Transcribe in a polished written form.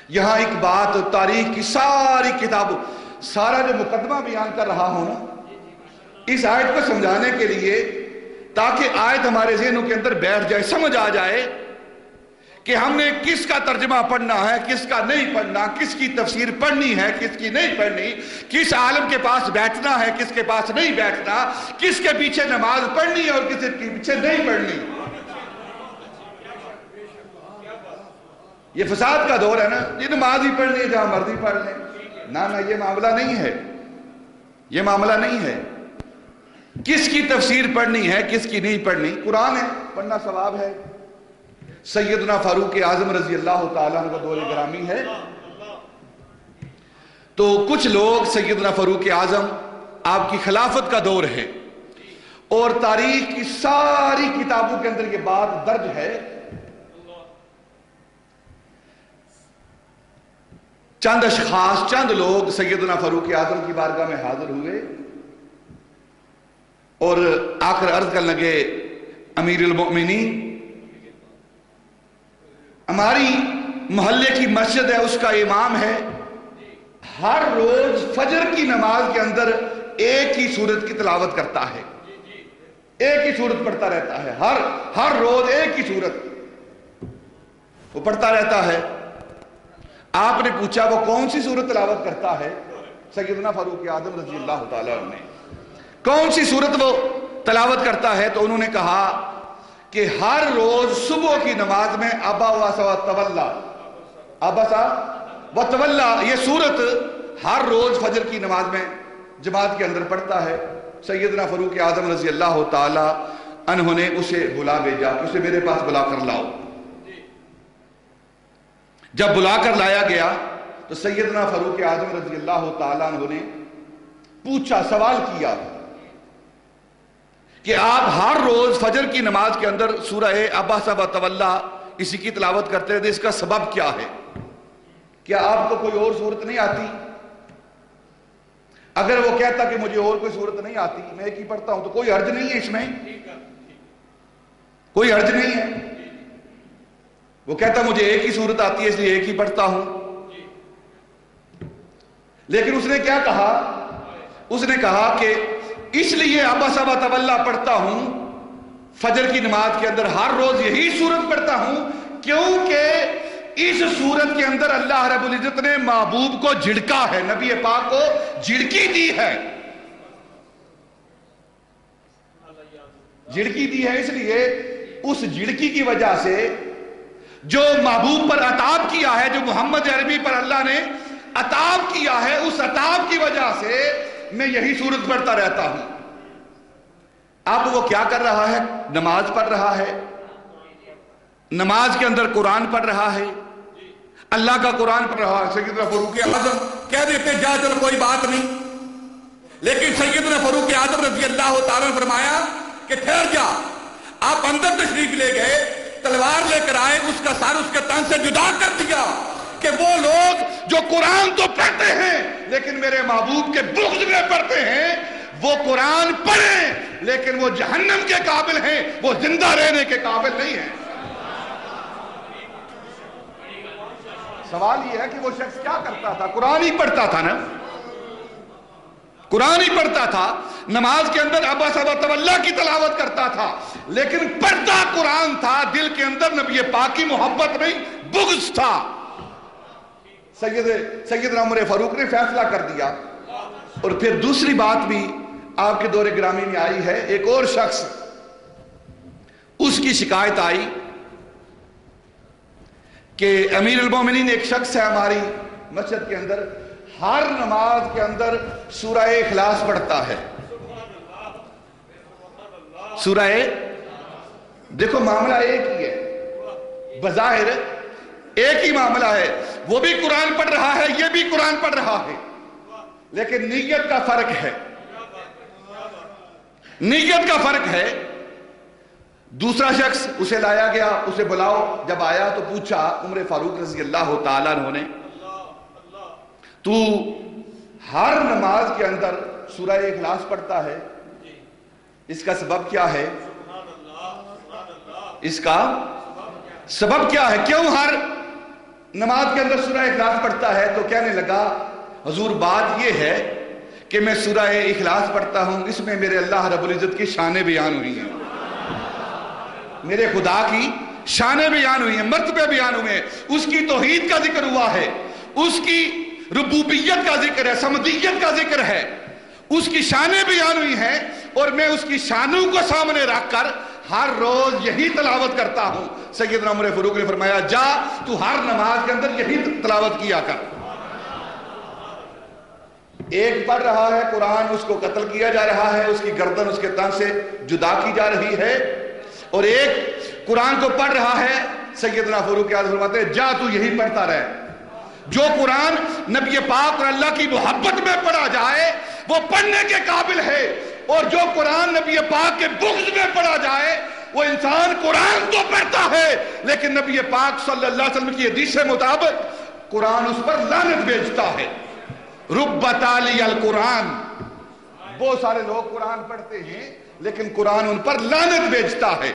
یہاں ایک بات تاریخ کی ساری کتابوں سارا جو مقدمہ بیان کر رہا ہوں نا اس آیت کو سمجھانے کے لیے تاکہ آیت ہمارے ذہنوں کے اندر بیٹھ جائے، سمجھ آ جائے کہ ہم نے کس کا ترجمہ پڑھنا ہے، کس کا نہیں پڑھنا، کس کی تفسیر پڑھنی ہے، کس کی نہیں پڑھنی، کس عالم کے پاس بیٹھنا ہے، کس کے پاس نہیں بیٹھنا، کس کے پیچھے نماز پڑھنی ہے اور کس کے پیچھے نہیں پڑھنی۔ یہ فساد کا دور ہے نا، یہ نماز ہی پڑھنی ہے جہاں مرضی پڑھ لیں۔ نہ یہ معاملہ نہیں ہے، یہ معاملہ نہیں ہے۔ کس کی تفسیر پڑھنی ہے، کس کی نہیں پڑھنی، قرآن ہے، پڑھنا ثواب ہے۔ سیدنا فاروق اعظم رضی اللہ تعالیٰ عنہ کا دور گرامی ہے، تو کچھ لوگ سیدنا فاروق اعظم آپ کی خلافت کا دور ہے اور تاریخ کی ساری کتابوں کے اندر یہ بات درج ہے۔ چند اشخاص، چند لوگ سیدنا فاروق اعظم کی بارگاہ میں حاضر ہوئے اور آخر عرض کرنے لگے، امیر المؤمنین، ہماری محلے کی مسجد ہے، اس کا امام ہے، ہر روز فجر کی نماز کے اندر ایک ہی سورت کی تلاوت کرتا ہے، ایک ہی سورت پڑھتا رہتا ہے، ہر روز ایک ہی سورت وہ پڑھتا رہتا ہے۔ آپ نے پوچھا وہ کون سی سورت تلاوت کرتا ہے؟ سیدنا فاروق اعظم رضی اللہ تعالیٰ عنہ نے کون سی سورت وہ تلاوت کرتا ہے؟ تو انہوں نے کہا کہ ہر روز صبح کی نماز میں عبس و تولا یہ سورت ہر روز فجر کی نماز میں جماعت کے اندر پڑھتا ہے۔ سیدنا فاروق اعظم رضی اللہ تعالی عنہ نے اسے بلا بھیجا کہ اسے میرے پاس بلا کر لاؤ۔ جب بلا کر لایا گیا تو سیدنا فاروق اعظم رضی اللہ تعالی عنہ نے پوچھا، سوال کیا کہ آپ ہر روز فجر کی نماز کے اندر سورہ عبس و تولا اسی کی تلاوت کرتے تھے، اس کا سبب کیا ہے؟ کیا آپ کو کوئی اور صورت نہیں آتی؟ اگر وہ کہتا کہ مجھے اور کوئی صورت نہیں آتی، میں ایک ہی پڑھتا ہوں، تو کوئی حرج نہیں ہے اس میں، کوئی حرج نہیں ہے۔ وہ کہتا مجھے ایک ہی صورت آتی ہے اس لیے ایک ہی پڑھتا ہوں۔ لیکن اس نے کیا کہا؟ اس نے کہا کہ اس لیے عبس و تولا پڑھتا ہوں فجر کی نماز کے اندر، ہر روز یہی سورت پڑھتا ہوں کیونکہ اس سورت کے اندر اللہ رب العزت نے محبوب کو جھڑکا ہے، نبی پاک کو جھڑکی دی ہے، جھڑکی دی ہے۔ اس لیے اس جھڑکی کی وجہ سے جو محبوب پر عطاب کیا ہے، جو محمد عربی پر اللہ نے عطاب کیا ہے، اس عطاب کی وجہ سے میں یہی سورت پڑھتا رہتا ہوں۔ اب وہ کیا کر رہا ہے؟ نماز پڑھ رہا ہے، نماز کے اندر قرآن پڑھ رہا ہے، اللہ کا قرآن پڑھ رہا ہے۔ سیدنا فاروق اعظم کہہ دیتے جا چل کوئی بات نہیں، لیکن سیدنا فاروق اعظم رضی اللہ تعالیٰ نے فرمایا کہ ٹھہر جا۔ آپ اندر تشریف لے گئے، تلوار لے کر آئے، اس کا سر اس کے تن سے جدا کر دیا کہ وہ لوگ جو قرآن تو پڑھتے ہیں لیکن میرے محبوب کے بغض میں پڑھتے ہیں، وہ قرآن پڑھیں لیکن وہ جہنم کے قابل ہیں، وہ زندہ رہنے کے قابل نہیں ہیں۔ سوال یہ ہے کہ وہ شخص کیا کرتا تھا؟ قرآن ہی پڑھتا تھا نا، قرآن ہی پڑھتا تھا، نماز کے اندر عبس و تولا کی تلاوت کرتا تھا، لیکن پڑھتا قرآن تھا، دل کے اندر نبی پاک کی محبت نہیں، بغض تھا۔ سیدنا عمر فاروق نے فیصلہ کر دیا۔ اور پھر دوسری بات بھی آپ کے دور گرامی میں آئی ہے، ایک اور شخص، اس کی شکایت آئی کہ امیر المومنین ایک شخص ہے ہماری مسجد کے اندر، ہر نماز کے اندر سورہ اخلاص پڑھتا ہے۔ سورہ، دیکھو معاملہ ایک ہی ہے، بظاہر ایک ہی معاملہ ہے، وہ بھی قرآن پڑھ رہا ہے، یہ بھی قرآن پڑھ رہا ہے، لیکن نیت کا فرق ہے، نیت کا فرق ہے۔ دوسرا شخص اسے لایا گیا، اسے بلاؤ، جب آیا تو پوچھا عمر فاروق رضی اللہ تعالیٰ عنہ نے، تو ہر نماز کے اندر سورہ اخلاص پڑھتا ہے، اس کا سبب کیا ہے؟ اس کا سبب کیا ہے؟ کیوں ہر نماز کے اندر سورہ اخلاص پڑھتا ہے تو کہنے لگا حضور بات یہ ہے کہ میں سورہ اخلاص پڑھتا ہوں، اس میں میرے اللہ رب العزت کی شانیں بیان ہوئی ہیں، میرے خدا کی شانیں بیان ہوئی ہیں، مرتبے بیان ہوئے ہیں، اس کی توحید کا ذکر ہوا ہے، اس کی ربوبیت کا ذکر ہے، صمدیت کا ذکر ہے، اس کی شانیں بیان ہوئی ہیں، اور میں اس کی شانوں کو سامنے رکھ کر ہر روز یہی تلاوت کرتا ہوں۔ سیدنا عمر فاروق نے فرمایا جا تو ہر نماز کے اندر یہی تلاوت کیا کر۔ ایک پڑھ رہا ہے قرآن، اس کو قتل کیا جا رہا ہے، اس کی گردن اس کے تن سے جدا کی جا رہی ہے، اور ایک قرآن کو پڑھ رہا ہے، سیدنا فاروق اعظم فرماتے ہیں جا تو یہی پڑھتا رہے۔ جو قرآن نبی پاک اور اللہ کی محبت میں پڑھا جائے وہ پڑھنے کے قابل ہے، اور جو قرآن نبی پاک کے بغض میں پڑھا جائے وہ انسان قرآن تو پڑھتا ہے لیکن نبی پاک صلی اللہ علیہ وسلم کی حدیث کے مطابق قرآن اس پر لعنت بھیجتا ہے۔ رب تالی القرآن، بہت سارے لوگ قرآن پڑھتے ہیں لیکن قرآن ان پر لعنت بھیجتا ہے۔